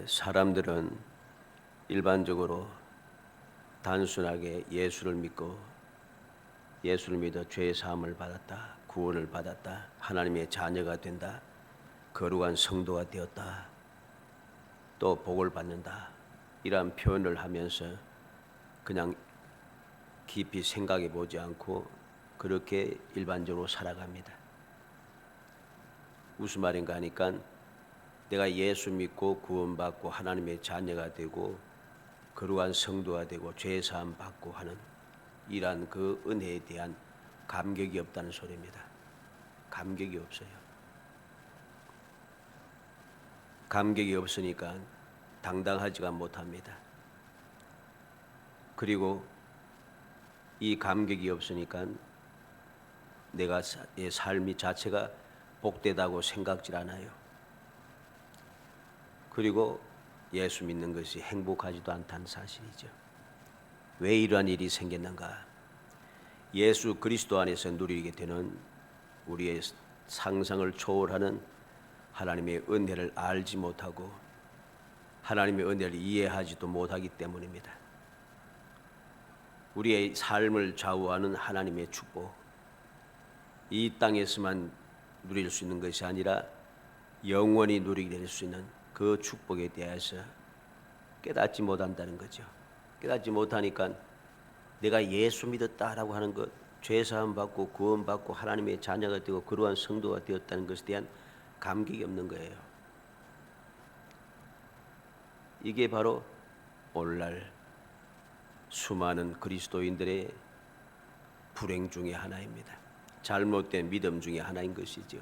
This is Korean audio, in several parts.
사람들은 일반적으로 단순하게 예수를 믿고 예수를 믿어 죄의 사함을 받았다, 구원을 받았다, 하나님의 자녀가 된다, 거룩한 성도가 되었다, 또 복을 받는다, 이러한 표현을 하면서 그냥 깊이 생각해 보지 않고 그렇게 일반적으로 살아갑니다. 무슨 말인가 하니까 내가 예수 믿고 구원받고 하나님의 자녀가 되고 거룩한 성도가 되고 죄 사함 받고 하는 이러한 그 은혜에 대한 감격이 없다는 소리입니다. 감격이 없어요. 감격이 없으니까 당당하지가 못합니다. 그리고 이 감격이 없으니까 내가 삶이 자체가 복되다고 생각질 않아요. 그리고 예수 믿는 것이 행복하지도 않다는 사실이죠. 왜 이러한 일이 생겼는가? 예수 그리스도 안에서 누리게 되는 우리의 상상을 초월하는 하나님의 은혜를 알지 못하고 하나님의 은혜를 이해하지도 못하기 때문입니다. 우리의 삶을 좌우하는 하나님의 축복, 이 땅에서만 누릴 수 있는 것이 아니라 영원히 누리게 될 수 있는 그 축복에 대해서 깨닫지 못한다는 거죠. 깨닫지 못하니까 내가 예수 믿었다라고 하는 것, 죄사함 받고 구원받고 하나님의 자녀가 되고 거룩한 성도가 되었다는 것에 대한 감격이 없는 거예요. 이게 바로 오늘날 수많은 그리스도인들의 불행 중에 하나입니다. 잘못된 믿음 중에 하나인 것이죠.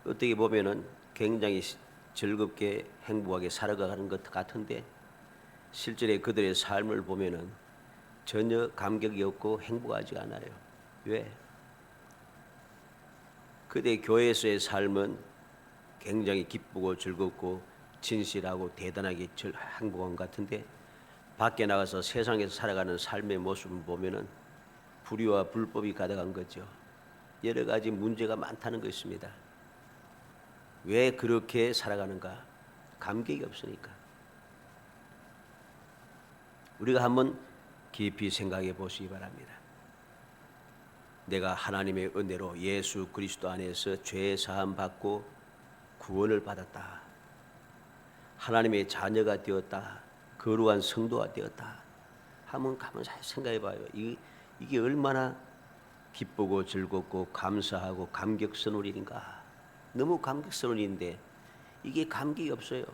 어떻게 보면은 굉장히 즐겁게 행복하게 살아가는 것 같은데 실제로 그들의 삶을 보면은 전혀 감격이 없고 행복하지 않아요. 왜? 그들의 교회에서의 삶은 굉장히 기쁘고 즐겁고 진실하고 대단하게 행복한 것 같은데 밖에 나가서 세상에서 살아가는 삶의 모습을 보면은 불의와 불법이 가득한 거죠. 여러 가지 문제가 많다는 것입니다. 왜 그렇게 살아가는가? 감격이 없으니까. 우리가 한번 깊이 생각해 보시기 바랍니다. 내가 하나님의 은혜로 예수 그리스도 안에서 죄 사함 받고 구원을 받았다. 하나님의 자녀가 되었다. 거룩한 성도가 되었다. 한번 잘 생각해 봐요. 이게 얼마나 기쁘고 즐겁고 감사하고 감격스러운 일인가. 너무 감격스러운 일인데 이게 감격이 없어요.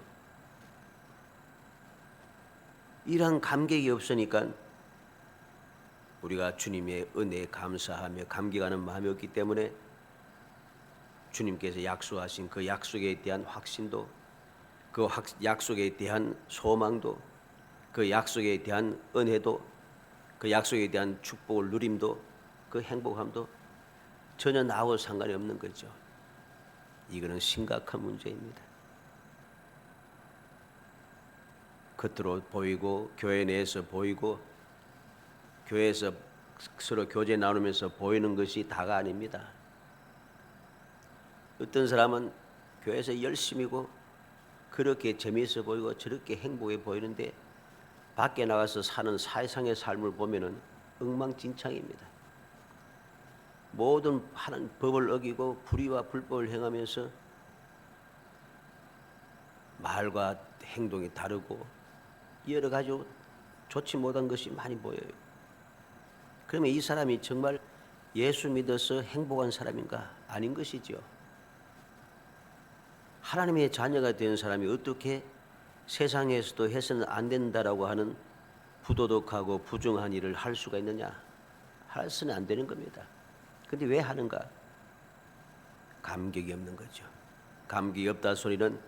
이러한 감격이 없으니까 우리가 주님의 은혜에 감사하며 감격하는 마음이 없기 때문에 주님께서 약속하신 그 약속에 대한 확신도 그 약속에 대한 소망도 그 약속에 대한 은혜도 그 약속에 대한 축복을 누림도 그 행복함도 전혀 나하고 상관이 없는 거죠. 이거는 심각한 문제입니다. 겉으로 보이고 교회 내에서 보이고 교회에서 서로 교제 나누면서 보이는 것이 다가 아닙니다. 어떤 사람은 교회에서 열심히고 그렇게 재미있어 보이고 저렇게 행복해 보이는데 밖에 나가서 사는 사회상의 삶을 보면은 엉망진창입니다. 모든 하나님 법을 어기고 불의와 불법을 행하면서 말과 행동이 다르고 여러 가지 좋지 못한 것이 많이 보여요. 그러면 이 사람이 정말 예수 믿어서 행복한 사람인가? 아닌 것이죠. 하나님의 자녀가 된 사람이 어떻게 세상에서도 해서는 안 된다라고 하는 부도덕하고 부정한 일을 할 수가 있느냐? 할수는 안 되는 겁니다. 근데 왜 하는가? 감격이 없는 거죠. 감격이 없다 소리는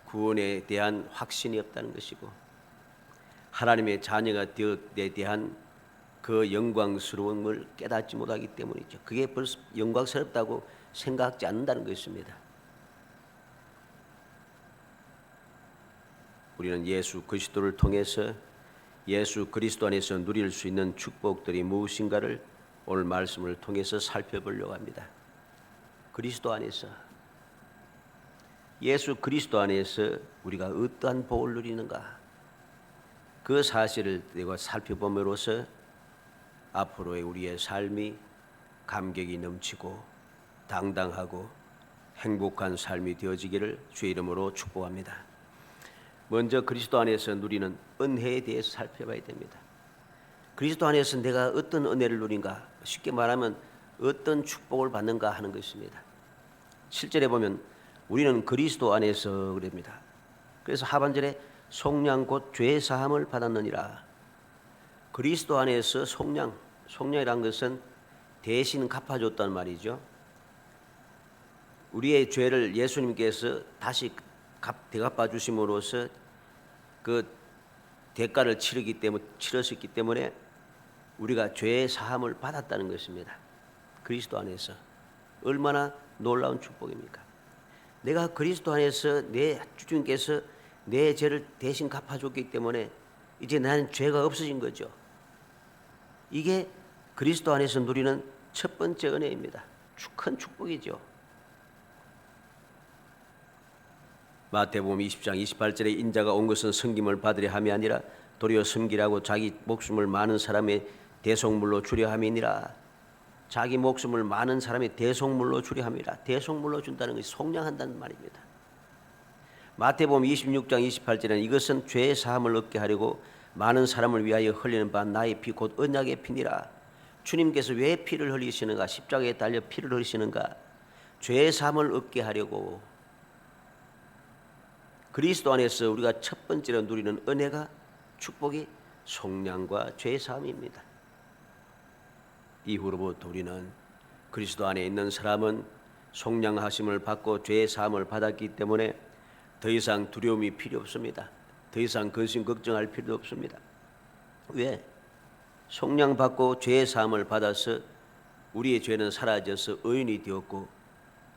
구원에 대한 확신이 없다는 것이고 하나님의 자녀가 되었에 대한 그 영광스러움을 깨닫지 못하기 때문이죠. 그게 벌써 영광스럽다고 생각하지 않는다는 것입니다. 우리는 예수 그리스도를 통해서 예수 그리스도 안에서 누릴 수 있는 축복들이 무엇인가를 오늘 말씀을 통해서 살펴보려고 합니다. 그리스도 안에서 예수 그리스도 안에서 우리가 어떠한 복을 누리는가, 그 사실을 내가 살펴봄으로써 앞으로의 우리의 삶이 감격이 넘치고 당당하고 행복한 삶이 되어지기를 주의 이름으로 축복합니다. 먼저 그리스도 안에서 누리는 은혜에 대해서 살펴봐야 됩니다. 그리스도 안에서 내가 어떤 은혜를 누린가, 쉽게 말하면 어떤 축복을 받는가 하는 것입니다. 7절에 보면 우리는 그리스도 안에서 그럽니다. 그래서 하반절에 속량 곧 죄 사함을 받았느니라. 그리스도 안에서 속량이란 것은 대신 갚아줬단 말이죠. 우리의 죄를 예수님께서 다시 대갚아 주심으로써 그 대가를 치렀기 때문에 우리가 죄의 사함을 받았다는 것입니다. 그리스도 안에서 얼마나 놀라운 축복입니까? 내가 그리스도 안에서 주님께서 내 죄를 대신 갚아줬기 때문에 이제 나는 죄가 없어진 거죠. 이게 그리스도 안에서 누리는 첫 번째 은혜입니다. 큰 축복이죠. 마태복음 20장 28절에 인자가 온 것은 섬김을 받으려 함이 아니라 도리어 섬기라고 자기 목숨을 많은 사람의 대속물로 주려 함이니라. 자기 목숨을 많은 사람의 대속물로 주려 함이라. 대속물로 준다는 것이 속량한다는 말입니다. 마태복음 26장 28절에는 이것은 죄의 사함을 얻게 하려고 많은 사람을 위하여 흘리는 바 나의 피 곧 언약의 피니라. 주님께서 왜 피를 흘리시는가? 십자가에 달려 피를 흘리시는가? 죄의 사함을 얻게 하려고. 그리스도 안에서 우리가 첫 번째로 누리는 은혜가, 축복이 속량과 죄의 사함입니다. 이후로부터 우리는 그리스도 안에 있는 사람은 속량하심을 받고 죄의 사함을 받았기 때문에 더 이상 두려움이 필요 없습니다. 더 이상 근심 걱정할 필요도 없습니다. 왜? 속량받고 죄의 사함을 받아서 우리의 죄는 사라져서 의인이 되었고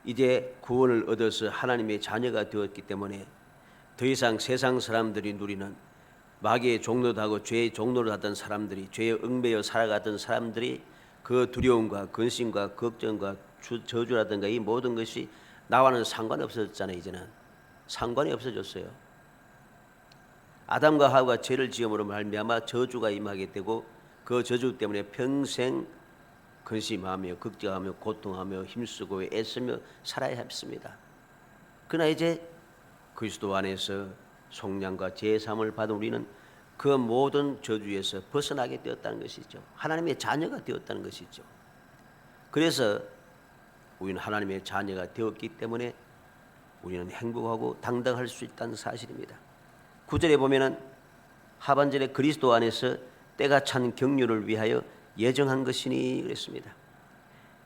이제 구원을 얻어서 하나님의 자녀가 되었기 때문에 더 이상 세상 사람들이 누리는 마귀의 종로도 하고 죄의 종로를 하던 사람들이, 죄에 얽매여 살아가던 사람들이 그 두려움과 근심과 걱정과 저주라든가 이 모든 것이 나와는 상관이 없어졌잖아요. 이제는 상관이 없어졌어요. 아담과 하와가 죄를 지음으로 말미암아 저주가 임하게 되고 그 저주 때문에 평생 근심하며 걱정하며 고통하며 힘쓰고 애쓰며 살아야 했습니다. 그러나 이제 그리스도 안에서 속량과 제사함을 받은 우리는 그 모든 저주에서 벗어나게 되었다는 것이죠. 하나님의 자녀가 되었다는 것이죠. 그래서 우리는 하나님의 자녀가 되었기 때문에 우리는 행복하고 당당할 수 있다는 사실입니다. 9절에 보면은 하반절에 그리스도 안에서 때가 찬 경륜을 위하여 예정한 것이니 그랬습니다.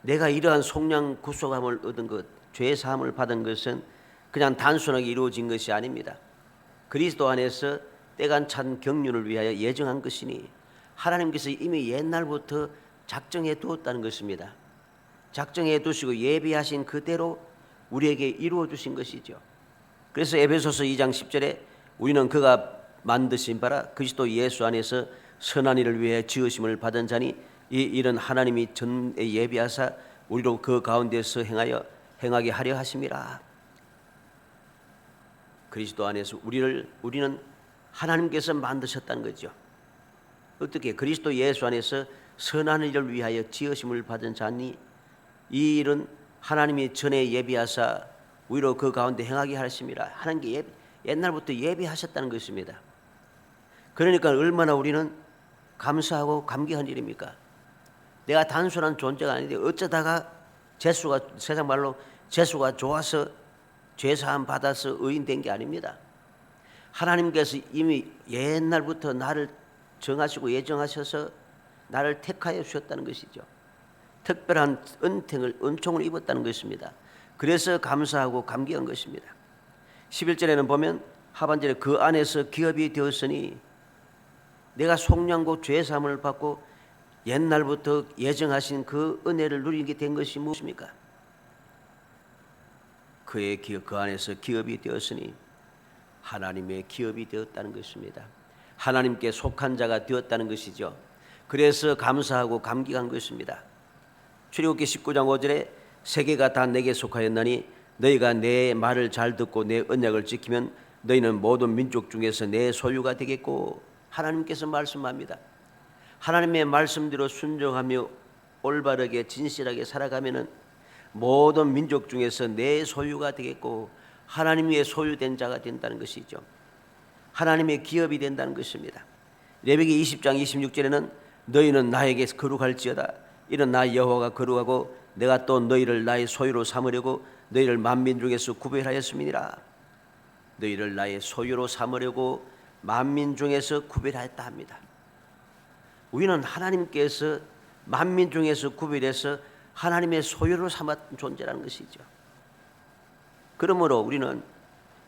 내가 이러한 속량 구속함을 얻은 것, 죄 사함을 받은 것은 그냥 단순하게 이루어진 것이 아닙니다. 그리스도 안에서 때가 찬 경륜을 위하여 예정한 것이니 하나님께서 이미 옛날부터 작정해 두었다는 것입니다. 작정해 두시고 예비하신 그대로 우리에게 이루어 주신 것이죠. 그래서 에베소서 2장 10절에 우리는 그가 만드신 바라 그리스도 예수 안에서 선한 일을 위해 지으심을 받은 자니 이 일은 하나님이 전에 예비하사 우리로 그 가운데서 행하게 하려 하심이라. 그리스도 안에서 우리는 하나님께서 만드셨다는 거죠. 어떻게? 그리스도 예수 안에서 선한 일을 위하여 지으심을 받은 자니 이 일은 하나님이 전에 예비하사 우리로 그 가운데 행하게 하심이라. 하나님께 옛날부터 예비하셨다는 것입니다. 그러니까 얼마나 우리는 감사하고 감격한 일입니까? 내가 단순한 존재가 아닌데 어쩌다가 세상 말로 재수가 좋아서 죄사함 받아서 의인 된 게 아닙니다. 하나님께서 이미 옛날부터 나를 정하시고 예정하셔서 나를 택하여 주셨다는 것이죠. 특별한 은총을 입었다는 것입니다. 그래서 감사하고 감격한 것입니다. 11절에는 보면 하반절에 그 안에서 기업이 되었으니 내가 속량고 죄사함을 받고 옛날부터 예정하신 그 은혜를 누리게 된 것이 무엇입니까? 그 안에서 기업이 되었으니 하나님의 기업이 되었다는 것입니다. 하나님께 속한 자가 되었다는 것이죠. 그래서 감사하고 감격한 것입니다. 출애굽기 19장 5절에 세계가 다 내게 속하였나니 너희가 내 말을 잘 듣고 내 언약을 지키면 너희는 모든 민족 중에서 내 소유가 되겠고, 하나님께서 말씀합니다. 하나님의 말씀대로 순종하며 올바르게 진실하게 살아가면은 모든 민족 중에서 내 소유가 되겠고, 하나님의 소유된 자가 된다는 것이죠. 하나님의 기업이 된다는 것입니다. 레위기 20장 26절에는 너희는 나에게 거룩할지어다. 이는 나 여호와가 거룩하고 내가 또 너희를 나의 소유로 삼으려고 너희를 만민 중에서 구별하였음이니라. 너희를 나의 소유로 삼으려고 만민 중에서 구별하였다 합니다. 우리는 하나님께서 만민 중에서 구별해서 하나님의 소유로 삼았던 존재라는 것이죠. 그러므로 우리는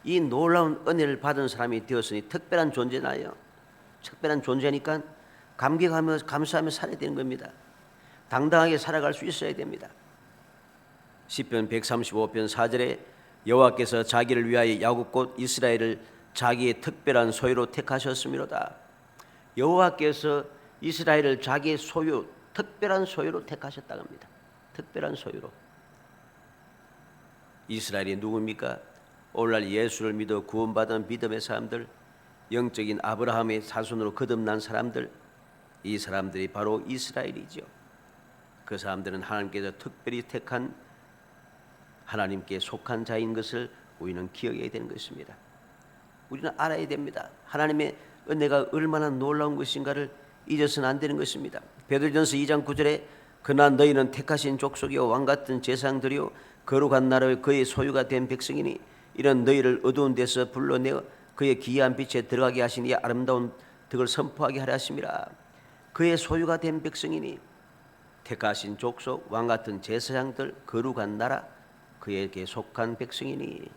이 놀라운 은혜를 받은 사람이 되었으니 특별한 존재나요. 특별한 존재니까 감격하며 감사하며 살아야 되는 겁니다. 당당하게 살아갈 수 있어야 됩니다. 시편 135편 4절에 여호와께서 자기를 위하여 야곱 곧 이스라엘을 자기의 특별한 소유로 택하셨음이로다. 여호와께서 이스라엘을 자기의 소유, 특별한 소유로 택하셨다고 합니다. 특별한 소유로. 이스라엘이 누굽니까? 오늘날 예수를 믿어 구원받은 믿음의 사람들, 영적인 아브라함의 자손으로 거듭난 사람들, 이 사람들이 바로 이스라엘이죠. 그 사람들은 하나님께서 특별히 택한 하나님께 속한 자인 것을 우리는 기억해야 되는 것입니다. 우리는 알아야 됩니다. 하나님의 은혜가 얼마나 놀라운 것인가를 잊어서는 안 되는 것입니다. 베드로전서 2장 9절에 그러나 너희는 택하신 족속이요 왕같은 제사장들이요 거룩한 나라의 그의 소유가 된 백성이니 이런 너희를 어두운 데서 불러내어 그의 기이한 빛에 들어가게 하시니 아름다운 덕을 선포하게 하려 하심이라. 그의 소유가 된 백성이니 택하신 족속 왕같은 제사장들 거룩한 나라 그에게 속한 백성이니,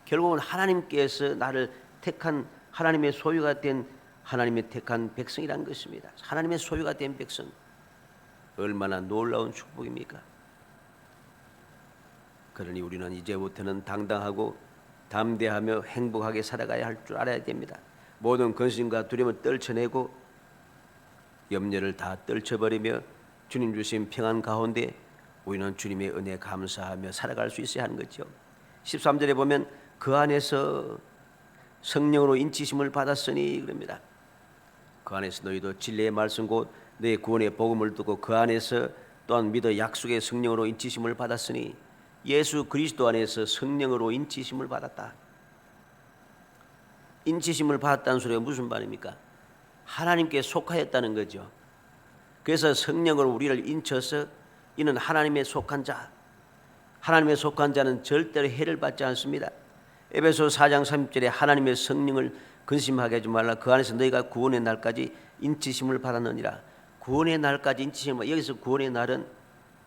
결국은 하나님께서 나를 택한 하나님의 소유가 된 하나님의 택한 백성이라는 것입니다. 하나님의 소유가 된 백성, 얼마나 놀라운 축복입니까? 그러니 우리는 이제부터는 당당하고 담대하며 행복하게 살아가야 할 줄 알아야 됩니다. 모든 근심과 두려움을 떨쳐내고 염려를 다 떨쳐버리며 주님 주신 평안 가운데 우리는 주님의 은혜에 감사하며 살아갈 수 있어야 하는 거죠. 13절에 보면 그 안에서 성령으로 인치심을 받았으니 그럽니다. 그 안에서 너희도 진리의 말씀 곧 내 구원의 복음을 듣고 그 안에서 또한 믿어 약속의 성령으로 인치심을 받았으니, 예수 그리스도 안에서 성령으로 인치심을 받았다. 인치심을 받았다는 소리가 무슨 말입니까? 하나님께 속하였다는 거죠. 그래서 성령으로 우리를 인쳐서 이는 하나님의 속한 자, 하나님의 속한 자는 절대로 해를 받지 않습니다. 에베소 4장 30절에 하나님의 성령을 근심하게 하지 말라. 그 안에서 너희가 구원의 날까지 인치심을 받았느니라. 구원의 날까지 인치심을, 여기서 구원의 날은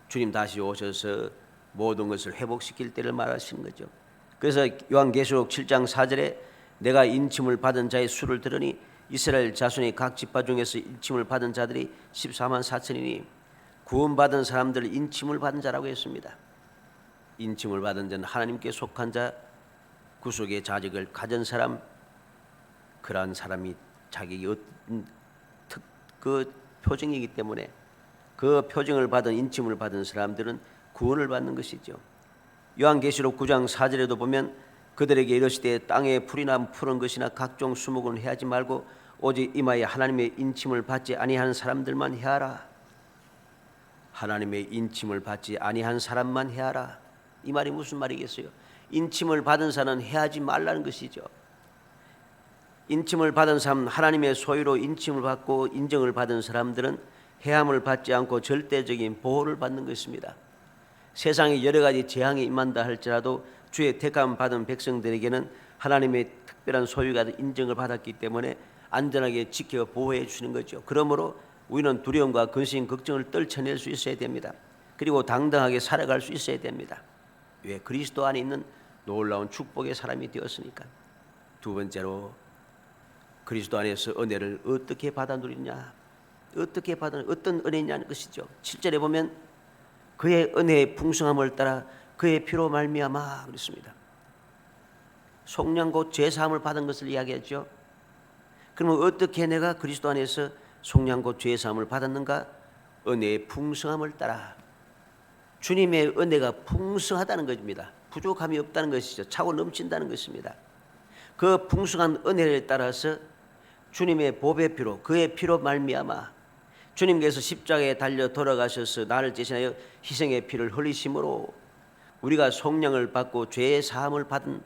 주님 다시 오셔서 모든 것을 회복시킬 때를 말하시는 거죠. 그래서 요한계시록 7장 4절에 내가 인침을 받은 자의 수를 들으니 이스라엘 자손의 각 지파 중에서 인침을 받은 자들이 14만 4천이니 구원받은 사람들 인침을 받은 자라고 했습니다. 인침을 받은 자는 하나님께 속한 자, 구속의 자격을 가진 사람, 그러한 사람이 자격이 어떤 그 표징이기 때문에 그 표징을 받은 인침을 받은 사람들은 구원을 받는 것이죠. 요한계시록 9장 4절에도 보면 그들에게 이르시되 땅에 풀이나 푸른 것이나 각종 수목은 해하지 말고 오직 이마에 하나님의 인침을 받지 아니한 사람들만 해하라. 하나님의 인침을 받지 아니한 사람만 해하라. 이 말이 무슨 말이겠어요? 인침을 받은 자는 해하지 말라는 것이죠. 인침을 받은 사람, 하나님의 소유로 인침을 받고 인정을 받은 사람들은 해함을 받지 않고 절대적인 보호를 받는 것입니다. 세상에 여러 가지 재앙이 임한다 할지라도 주의 택함 받은 백성들에게는 하나님의 특별한 소유가 인정을 받았기 때문에 안전하게 지켜 보호해 주시는 거죠. 그러므로 우리는 두려움과 근심, 걱정을 떨쳐낼 수 있어야 됩니다. 그리고 당당하게 살아갈 수 있어야 됩니다. 왜? 그리스도 안에 있는 놀라운 축복의 사람이 되었으니까. 두 번째로 그리스도 안에서 은혜를 어떻게 받아 누리냐, 어떻게 받아, 어떤 은혜냐는 것이죠. 7절에 보면 그의 은혜의 풍성함을 따라 그의 피로 말미암아 그랬습니다. 속량 곧 죄사함을 받은 것을 이야기하죠. 그러면 어떻게 내가 그리스도 안에서 속량 곧 죄사함을 받았는가? 은혜의 풍성함을 따라 주님의 은혜가 풍성하다는 것입니다. 부족함이 없다는 것이죠. 차고 넘친다는 것입니다. 그 풍성한 은혜를 따라서 주님의 보배 피로, 그의 피로 말미암아 주님께서 십자가에 달려 돌아가셔서 나를 대신하여 희생의 피를 흘리심으로 우리가 속량을 받고 죄의 사함을 받은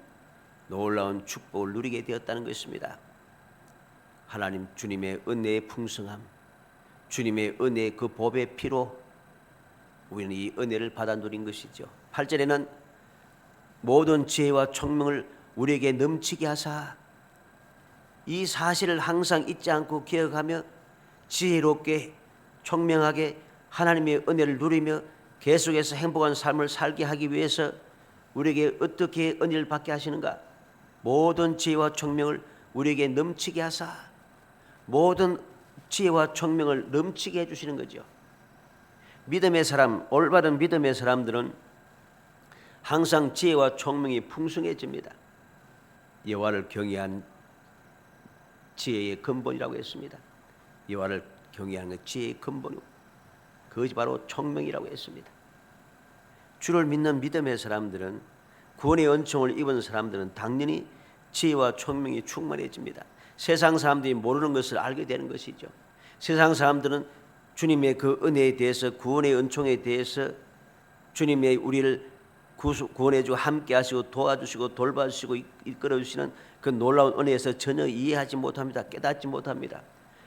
놀라운 축복을 누리게 되었다는 것입니다. 하나님 주님의 은혜의 풍성함, 주님의 은혜의 그 보배 피로 우리는 이 은혜를 받아 누린 것이죠. 8절에는 모든 지혜와 총명을 우리에게 넘치게 하사, 이 사실을 항상 잊지 않고 기억하며 지혜롭게 총명하게 하나님의 은혜를 누리며 계속해서 행복한 삶을 살게 하기 위해서 우리에게 어떻게 은혜를 받게 하시는가? 모든 지혜와 총명을 우리에게 넘치게 하사, 모든 지혜와 총명을 넘치게 해주시는 거죠. 믿음의 사람, 올바른 믿음의 사람들은 항상 지혜와 총명이 풍성해집니다. 여호와를 경외한 지혜의 근본이라고 했습니다. 여호와를 경외하는 지혜의 근본이고 그것이 바로 총명이라고 했습니다. 주를 믿는 믿음의 사람들은, 구원의 은총을 입은 사람들은 당연히 지혜와 총명이 충만해집니다. 세상 사람들이 모르는 것을 알게 되는 것이죠. 세상 사람들은 주님의 그 은혜에 대해서, 구원의 은총에 대해서, 주님의 우리를 구원해주고 함께 하시고 도와주시고 돌봐주시고 이끌어주시는 그 놀라운 은혜에서 전혀 이해하지 못합니다. 깨닫지 못합니다.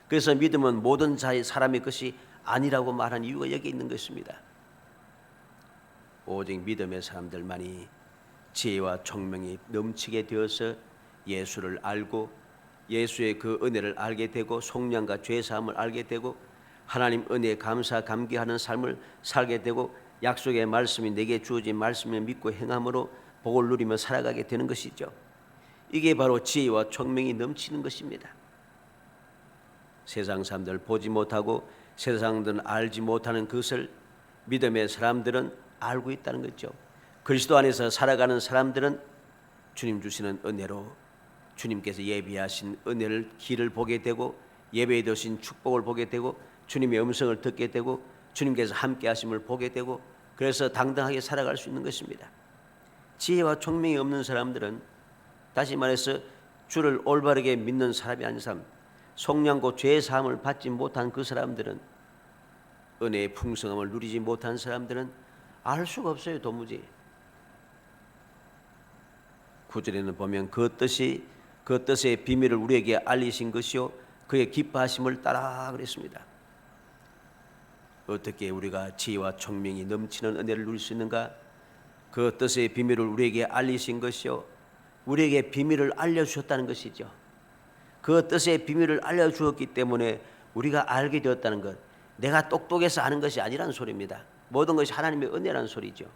그래서 믿음은 모든 사람의 것이 아니라고 말한 이유가 여기 있는 것입니다. 오직 믿음의 사람들만이 지혜와 총명이 넘치게 되어서 예수를 알고 예수의 그 은혜를 알게 되고 속량과 죄사함을 알게 되고 하나님 은혜에 감사 감기하는 삶을 살게 되고 약속의 말씀이 내게 주어진 말씀을 믿고 행함으로 복을 누리며 살아가게 되는 것이죠. 이게 바로 지혜와 총명이 넘치는 것입니다. 세상 사람들 보지 못하고 세상 사람들은 알지 못하는 것을 믿음의 사람들은 알고 있다는 거죠. 그리스도 안에서 살아가는 사람들은 주님 주시는 은혜로 주님께서 예비하신 은혜를 길을 보게 되고 예배에 두신 축복을 보게 되고 주님의 음성을 듣게 되고 주님께서 함께 하심을 보게 되고 그래서 당당하게 살아갈 수 있는 것입니다. 지혜와 총명이 없는 사람들은, 다시 말해서 주를 올바르게 믿는 사람이 아닌 사람, 속량고 죄의 사함을 받지 못한 그 사람들은, 은혜의 풍성함을 누리지 못한 사람들은 알 수가 없어요. 도무지. 9절에는 보면 그 뜻의 비밀을 우리에게 알리신 것이요 그의 기뻐하심을 따라 그랬습니다. 어떻게 우리가 지혜와 총명이 넘치는 은혜를 누릴 수 있는가? 그 뜻의 비밀을 우리에게 알리신 것이요 우리에게 비밀을 알려주셨다는 것이죠. 그 뜻의 비밀을 알려주었기 때문에 우리가 알게 되었다는 것, 내가 똑똑해서 아는 것이 아니라는 소리입니다. 모든 것이 하나님의 은혜라는 소리죠.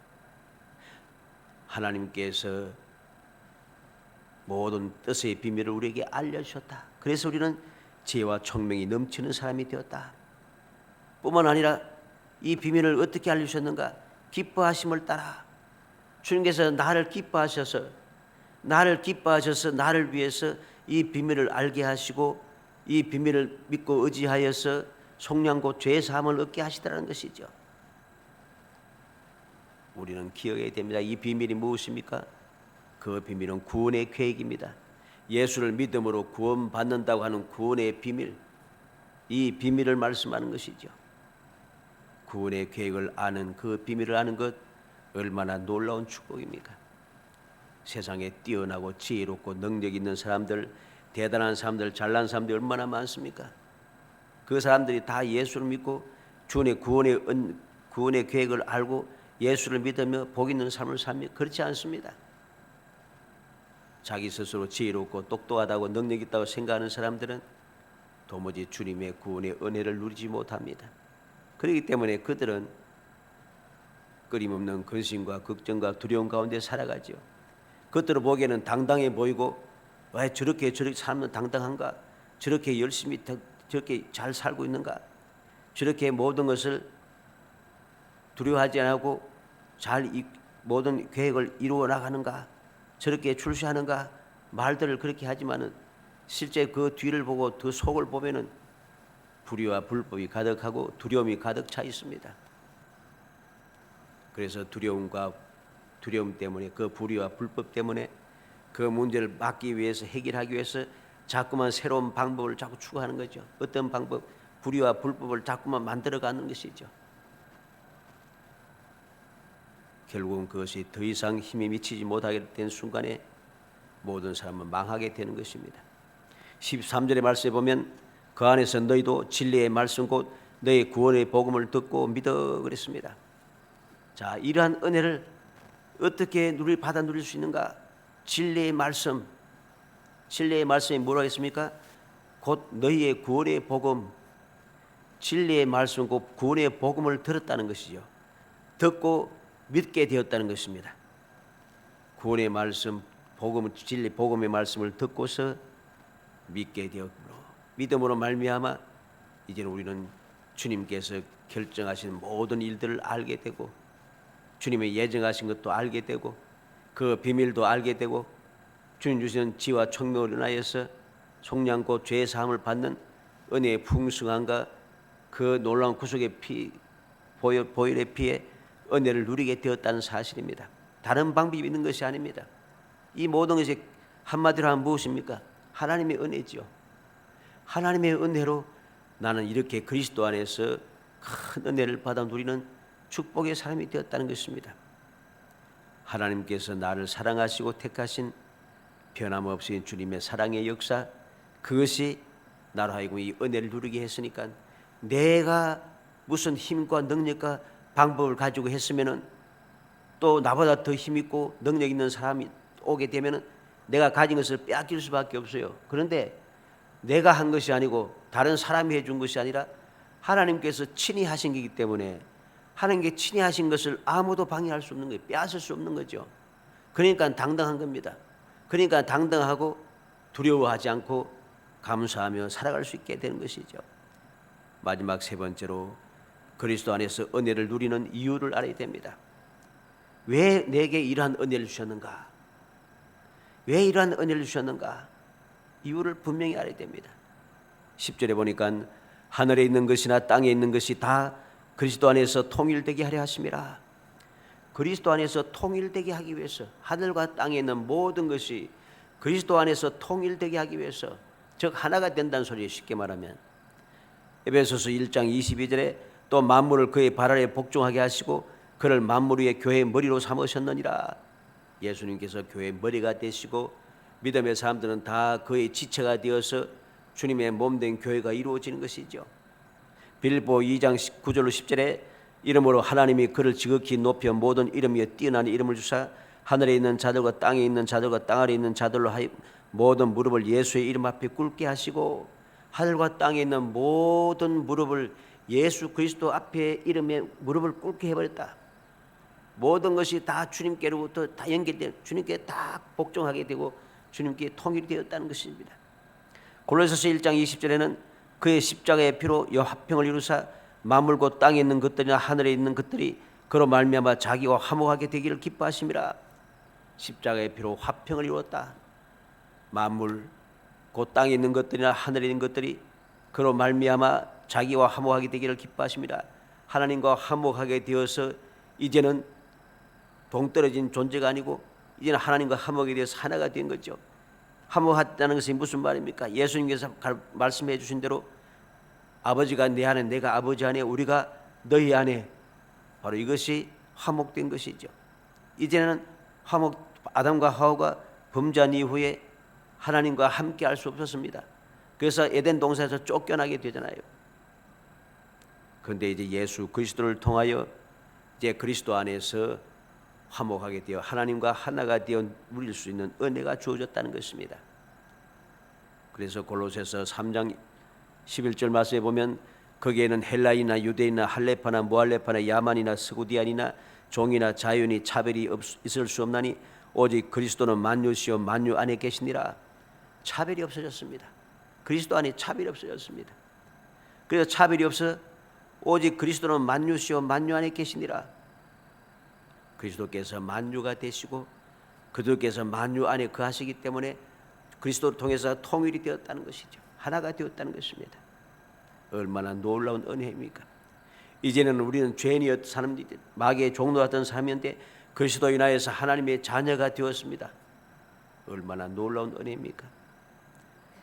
하나님께서 모든 뜻의 비밀을 우리에게 알려주셨다. 그래서 우리는 지혜와 총명이 넘치는 사람이 되었다. 뿐만 아니라 이 비밀을 어떻게 알려주셨는가? 기뻐하심을 따라 주님께서 나를 기뻐하셔서 나를 위해서 이 비밀을 알게 하시고 이 비밀을 믿고 의지하여서 속량고 죄 사함을 얻게 하시더라는 것이죠. 우리는 기억해야 됩니다. 이 비밀이 무엇입니까? 그 비밀은 구원의 계획입니다. 예수를 믿음으로 구원받는다고 하는 구원의 비밀, 이 비밀을 말씀하는 것이죠. 구원의 계획을 아는, 그 비밀을 아는 것 얼마나 놀라운 축복입니까? 세상에 뛰어나고 지혜롭고 능력 있는 사람들, 대단한 사람들, 잘난 사람들이 얼마나 많습니까? 그 사람들이 다 예수를 믿고 주의 구원의 계획을 알고 예수를 믿으며 복 있는 삶을 살며 그렇지 않습니다. 자기 스스로 지혜롭고 똑똑하다고 능력 있다고 생각하는 사람들은 도무지 주님의 구원의 은혜를 누리지 못합니다. 그렇기 때문에 그들은 끊임없는 근심과 걱정과 두려움 가운데 살아가죠. 그들을 보기에는 당당해 보이고 왜 저렇게 살면 당당한가? 저렇게 열심히 저렇게 잘 살고 있는가? 저렇게 모든 것을 두려워하지 않고 잘 모든 계획을 이루어 나가는가? 저렇게 출세하는가? 말들을 그렇게 하지만은 실제 그 뒤를 보고 그 속을 보면은 불의와 불법이 가득하고 두려움이 가득 차 있습니다. 그래서 두려움 때문에, 그 불의와 불법 때문에 그 문제를 막기 위해서, 해결하기 위해서 자꾸만 새로운 방법을 자꾸 추구하는 거죠. 어떤 방법? 불의와 불법을 자꾸만 만들어가는 것이죠. 결국은 그것이 더 이상 힘이 미치지 못하게 된 순간에 모든 사람은 망하게 되는 것입니다. 13절의 말씀에 보면 그 안에서 너희도 진리의 말씀 곧 너희 구원의 복음을 듣고 믿어 그랬습니다. 자, 이러한 은혜를 어떻게 받아 누릴 수 있는가? 진리의 말씀, 진리의 말씀이 뭐라고 했습니까? 곧 너희의 구원의 복음, 진리의 말씀 곧 구원의 복음을 들었다는 것이죠. 듣고 믿게 되었다는 것입니다. 구원의 말씀, 복음, 진리 복음의 말씀을 듣고서 믿게 되었므로, 믿음으로 말미암아 이제는 우리는 주님께서 결정하신 모든 일들을 알게 되고, 주님의 예정하신 것도 알게 되고, 그 비밀도 알게 되고, 주님 주시는 지와 총명을 인하여서 속량고 죄 사함을 받는 은혜의 풍성함과 그 놀라운 구속의 피, 보혈의 피에 은혜를 누리게 되었다는 사실입니다. 다른 방법이 있는 것이 아닙니다. 이 모든 것이 한마디로 하면 무엇입니까? 하나님의 은혜죠. 하나님의 은혜로 나는 이렇게 그리스도 안에서 큰 은혜를 받아 누리는 축복의 사람이 되었다는 것입니다. 하나님께서 나를 사랑하시고 택하신 변함없이 주님의 사랑의 역사, 그것이 나로 하여금 이 은혜를 누리게 했으니까, 내가 무슨 힘과 능력과 방법을 가지고 했으면은, 또 나보다 더 힘있고 능력 있는 사람이 오게 되면은 내가 가진 것을 빼앗길 수밖에 없어요. 그런데 내가 한 것이 아니고 다른 사람이 해준 것이 아니라 하나님께서 친히 하신 것이기 때문에, 하나님께 친히 하신 것을 아무도 방해할 수 없는 거예요. 빼앗을 수 없는 거죠. 그러니까 당당한 겁니다. 그러니까 당당하고 두려워하지 않고 감사하며 살아갈 수 있게 되는 것이죠. 마지막 세 번째로 그리스도 안에서 은혜를 누리는 이유를 알아야 됩니다. 왜 내게 이러한 은혜를 주셨는가? 왜 이러한 은혜를 주셨는가? 이유를 분명히 알아야 됩니다. 10절에 보니까 하늘에 있는 것이나 땅에 있는 것이 다 그리스도 안에서 통일되게 하려 하심이라. 그리스도 안에서 통일되게 하기 위해서, 하늘과 땅에 있는 모든 것이 그리스도 안에서 통일되게 하기 위해서, 즉 하나가 된다는 소리에 쉽게 말하면, 에베소서 1장 22절에 또 만물을 그의 발 아래 복종하게 하시고 그를 만물 위에 교회의 머리로 삼으셨느니라. 예수님께서 교회의 머리가 되시고 믿음의 사람들은 다 그의 지체가 되어서 주님의 몸된 교회가 이루어지는 것이죠. 빌보 2장 9절로 10절에 이름으로 하나님이 그를 지극히 높여 모든 이름 위에 뛰어난 이름을 주사 하늘에 있는 자들과 땅에 있는 자들과 땅 아래 있는 자들로 하여 모든 무릎을 예수의 이름 앞에 꿇게 하시고, 하늘과 땅에 있는 모든 무릎을 예수 그리스도 앞에 이름에 무릎을 꿇게 해버렸다. 모든 것이 다 주님께로부터 다 연결되어 주님께 다 복종하게 되고 주님께 통일이 되었다는 것입니다. 골로새서 1장 20절에는 그의 십자가의 피로 여 화평을 이루사 만물 곧 땅에 있는 것들이나 하늘에 있는 것들이 그로 말미암아 자기와 화목하게 되기를 기뻐하심이라. 십자가의 피로 화평을 이루었다. 만물 곧 땅에 있는 것들이나 하늘에 있는 것들이 그로 말미암아 자기와 화목하게 되기를 기뻐하심이라. 하나님과 화목하게 되어서 이제는 동떨어진 존재가 아니고 이제는 하나님과 화목에 대해서 하나가 된 거죠. 화목하다는 것이 무슨 말입니까? 예수님께서 말씀해 주신 대로 아버지가 내 안에, 내가 아버지 안에, 우리가 너희 안에, 바로 이것이 화목된 것이죠. 이제는 아담과 하와가 범죄한 이후에 하나님과 함께 할 수 없었습니다. 그래서 에덴 동산에서 쫓겨나게 되잖아요. 그런데 이제 예수 그리스도를 통하여 이제 그리스도 안에서 화목하게 되어 하나님과 하나가 되어 누릴 수 있는 은혜가 주어졌다는 것입니다. 그래서 골로새서 3장 11절 말씀에 보면 거기에는 헬라인이나 유대인이나 할레파나 무할레파나 야만이나 스구디안이나 종이나 자유인이 차별이 있을 수 없나니 오직 그리스도는 만유시요 만유 안에 계시니라. 차별이 없어졌습니다. 그리스도 안에 차별이 없어졌습니다. 그래서 차별이 없어 오직 그리스도는 만유시요 만유 안에 계시니라. 그리스도께서 만유가 되시고 그들께서 만유 안에 거하시기 때문에 그리스도를 통해서 통일이 되었다는 것이죠. 하나가 되었다는 것입니다. 얼마나 놀라운 은혜입니까? 이제는 우리는 죄인이었던 사람, 마귀의 종노였던 사람이었는데 그리스도로 인하여서 하나님의 자녀가 되었습니다. 얼마나 놀라운 은혜입니까?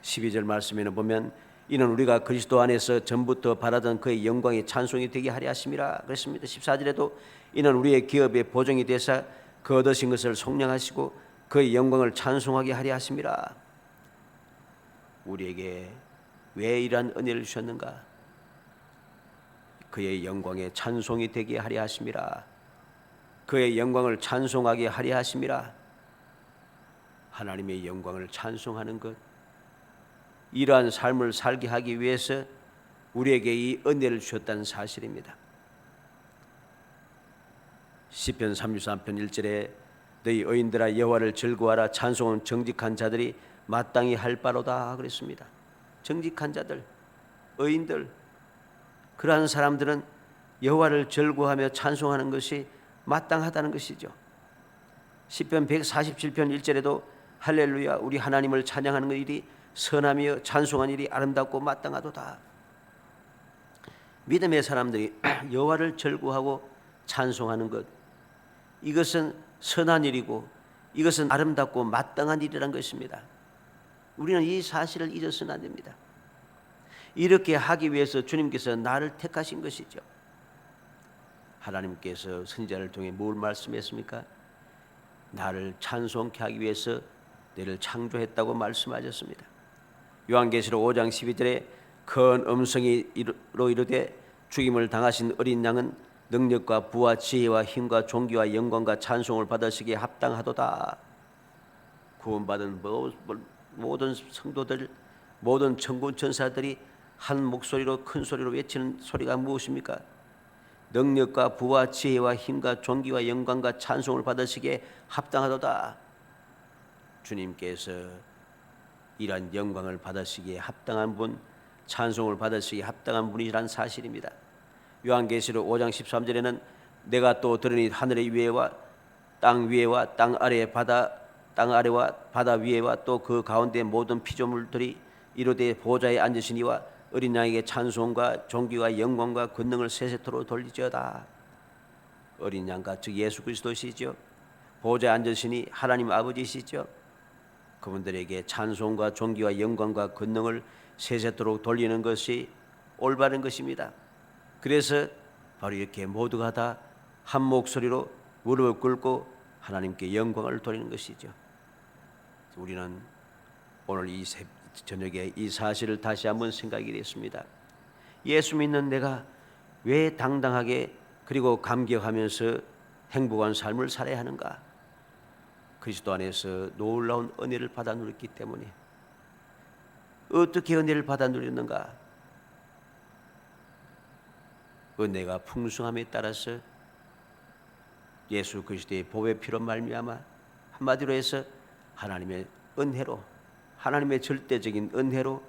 12절 말씀에는 보면 이는 우리가 그리스도 안에서 전부터 바라던 그의 영광의 찬송이 되게 하려 하심이라 그랬습니다. 14절에도 이는 우리의 기업의 보정이 되사 그 얻으신 것을 속량하시고 그의 영광을 찬송하게 하려 하심이라. 우리에게 왜 이러한 은혜를 주셨는가? 그의 영광의 찬송이 되게 하려 하심이라. 그의 영광을 찬송하게 하려 하심이라. 하나님의 영광을 찬송하는 것, 이러한 삶을 살게 하기 위해서 우리에게 이 은혜를 주셨다는 사실입니다. 시편 33편 1절에 너희 의인들아 여호와를 즐거워하라. 찬송은 정직한 자들이 마땅히 할 바로다 그랬습니다. 정직한 자들, 의인들, 그러한 사람들은 여호와를 즐거워하며 찬송하는 것이 마땅하다는 것이죠. 시편 147편 1절에도 할렐루야 우리 하나님을 찬양하는 일이 선하며 찬송한 일이 아름답고 마땅하도다. 믿음의 사람들이 여호와를 즐거워하고 찬송하는 것, 이것은 선한 일이고 이것은 아름답고 마땅한 일이라는 것입니다. 우리는 이 사실을 잊어서는 안 됩니다. 이렇게 하기 위해서 주님께서 나를 택하신 것이죠. 하나님께서 선지자를 통해 뭘 말씀했습니까? 나를 찬송케 하기 위해서 너를 창조했다고 말씀하셨습니다. 요한계시록 5장 12절에 큰 음성으로 이르되 죽임을 당하신 어린 양은 능력과 부와 지혜와 힘과 존귀와 영광과 찬송을 받으시기에 합당하도다. 구원받은 모든 성도들, 모든 천군 천사들이 한 목소리로 큰 소리로 외치는 소리가 무엇입니까? 능력과 부와 지혜와 힘과 존귀와 영광과 찬송을 받으시기에 합당하도다. 주님께서 이러한 영광을 받으시기에 합당한 분, 찬송을 받으시기에 합당한 분이라는 사실입니다. 요한계시록 5장 13절에는 내가 또 들으니 하늘의 위에와 땅 위에와 땅 아래 땅 아래와 바다 위에와 또 그 가운데 모든 피조물들이 이르되 보좌에 앉으신 이와 어린 양에게 찬송과 존귀와 영광과 권능을 세세토록 돌리지어다. 어린 양과 즉 예수 그리스도시죠. 보좌에 앉으시니 하나님 아버지시죠. 그분들에게 찬송과 존귀와 영광과 권능을 세세토록 돌리는 것이 올바른 것입니다. 그래서 바로 이렇게 모두가 다 한 목소리로 무릎을 꿇고 하나님께 영광을 돌리는 것이죠. 우리는 오늘 이 저녁에 이 사실을 다시 한번 생각이 됐습니다. 예수 믿는 내가 왜 당당하게 그리고 감격하면서 행복한 삶을 살아야 하는가? 그리스도 안에서 놀라운 은혜를 받아 누렸기 때문에. 어떻게 은혜를 받아 누렸는가? 은혜가 풍성함에 따라서 예수 그리스도의 보혈 피로 말미암아 한마디로 해서 하나님의 은혜로, 하나님의 절대적인 은혜로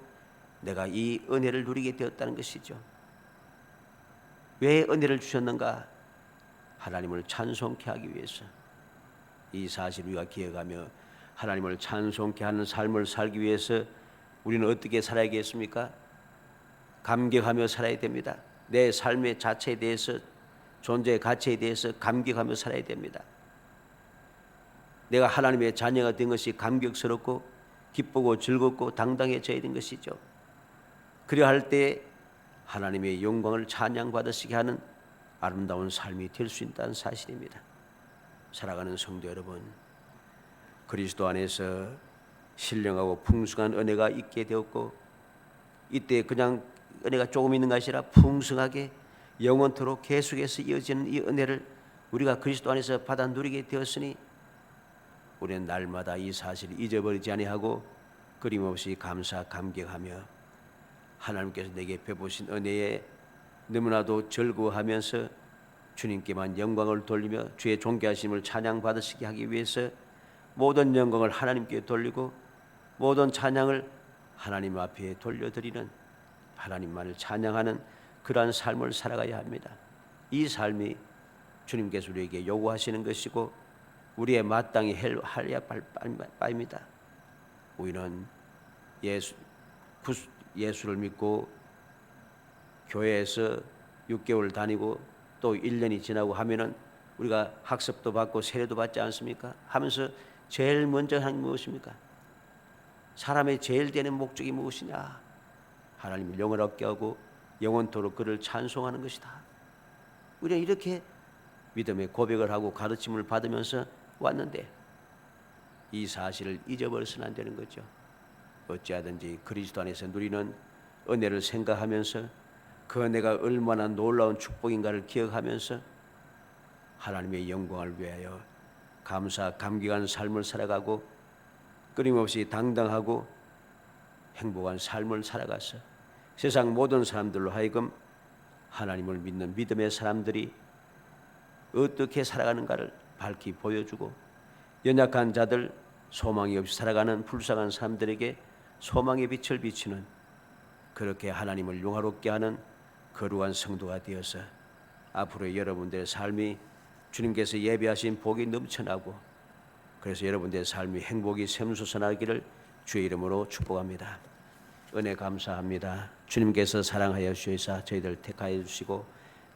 내가 이 은혜를 누리게 되었다는 것이죠. 왜 은혜를 주셨는가? 하나님을 찬송케 하기 위해서. 이 사실을 우리가 기억하며 하나님을 찬송케 하는 삶을 살기 위해서 우리는 어떻게 살아야겠습니까? 감격하며 살아야 됩니다. 내 삶의 자체에 대해서, 존재의 가치에 대해서 감격하며 살아야 됩니다. 내가 하나님의 자녀가 된 것이 감격스럽고 기쁘고 즐겁고 당당해져야 된 것이죠. 그래야 할 때 하나님의 영광을 찬양받으시게 하는 아름다운 삶이 될 수 있다는 사실입니다. 살아가는 성도 여러분, 그리스도 안에서 신령하고 풍성한 은혜가 있게 되었고, 이때 그냥 은혜가 조금 있는 것이 아니라 풍성하게 영원토록 계속해서 이어지는 이 은혜를 우리가 그리스도 안에서 받아 누리게 되었으니 우리는 날마다 이 사실을 잊어버리지 아니하고 끊임없이 감사 감격하며 하나님께서 내게 베푸신 은혜에 너무나도 즐거워하면서 주님께만 영광을 돌리며 주의 존귀하심을 찬양받으시게 하기 위해서 모든 영광을 하나님께 돌리고 모든 찬양을 하나님 앞에 돌려드리는, 하나님만을 찬양하는 그러한 삶을 살아가야 합니다. 이 삶이 주님께서 우리에게 요구하시는 것이고 우리의 마땅히 해야 할 바입니다. 우리는 예수를 믿고 교회에서 6개월 다니고 또 1년이 지나고 하면은 우리가 학습도 받고 세례도 받지 않습니까? 하면서 제일 먼저 하는 게 무엇입니까? 사람의 제일 되는 목적이 무엇이냐? 하나님의 영을 얻게 하고 영원토록 그를 찬송하는 것이다. 우리가 이렇게 믿음의 고백을 하고 가르침을 받으면서 왔는데 이 사실을 잊어버려서는 안 되는 거죠. 어찌하든지 그리스도 안에서 누리는 은혜를 생각하면서 그 은혜가 얼마나 놀라운 축복인가를 기억하면서 하나님의 영광을 위하여 감사감격한 삶을 살아가고 끊임없이 당당하고 행복한 삶을 살아가서 세상 모든 사람들로 하여금 하나님을 믿는 믿음의 사람들이 어떻게 살아가는가를 밝히 보여주고 연약한 자들, 소망이 없이 살아가는 불쌍한 사람들에게 소망의 빛을 비추는 그렇게 하나님을 영화롭게 하는 거룩한 성도가 되어서 앞으로 여러분들의 삶이 주님께서 예비하신 복이 넘쳐나고 그래서 여러분들의 삶이 행복이 샘솟아나기를 주의 이름으로 축복합니다. 은혜 감사합니다. 주님께서 사랑하여 주셔서 저희들 택하여 주시고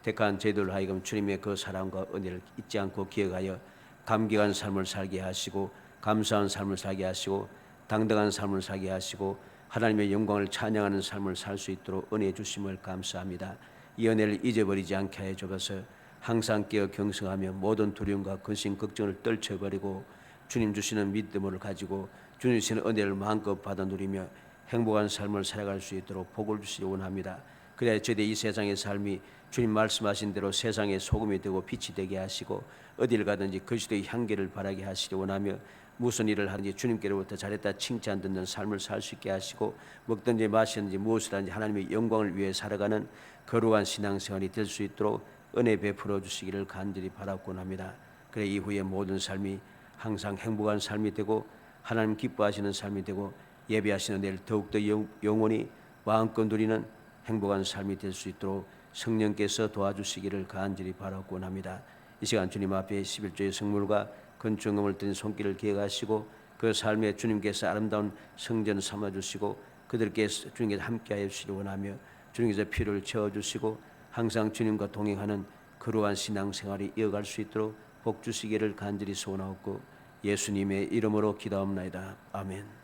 택한 저희들로 하여금 주님의 그 사랑과 은혜를 잊지 않고 기억하여 감격한 삶을 살게 하시고 감사한 삶을 살게 하시고 당당한 삶을 살게 하시고 하나님의 영광을 찬양하는 삶을 살 수 있도록 은혜 주심을 감사합니다. 이 은혜를 잊어버리지 않게 하여 주셔서 항상 깨어 경성하며 모든 두려움과 근심 걱정을 떨쳐버리고 주님 주시는 믿음을 가지고 주님 주시는 은혜를 마음껏 받아 누리며 행복한 삶을 살아갈 수 있도록 복을 주시기 원합니다. 그래야 저희 이 세상의 삶이 주님 말씀하신 대로 세상의 소금이 되고 빛이 되게 하시고 어디를 가든지 그리스도의 향기를 바라게 하시기 원하며 무슨 일을 하든지 주님께로부터 잘했다 칭찬 듣는 삶을 살 수 있게 하시고 먹든지 마시든지 무엇을 하든지 하나님의 영광을 위해 살아가는 거룩한 신앙생활이 될 수 있도록 은혜 베풀어 주시기를 간절히 바라곤 합니다. 그래 이후의 모든 삶이 항상 행복한 삶이 되고 하나님 기뻐하시는 삶이 되고 예배하시는 내일 더욱더 영원히 마음껏 누리는 행복한 삶이 될 수 있도록 성령께서 도와주시기를 간절히 바라곤 합니다. 이 시간 주님 앞에 11조의 성물과 건축금을 든 손길을 기억하시고 그 삶에 주님께서 아름다운 성전을 삼아주시고 그들께서 주님께서 함께하여 주시기 원하며 주님께서 피를 채워주시고 항상 주님과 동행하는 거룩한 신앙생활이 이어갈 수 있도록 복 주시기를 간절히 소원하옵고 예수님의 이름으로 기도합나이다. 아멘.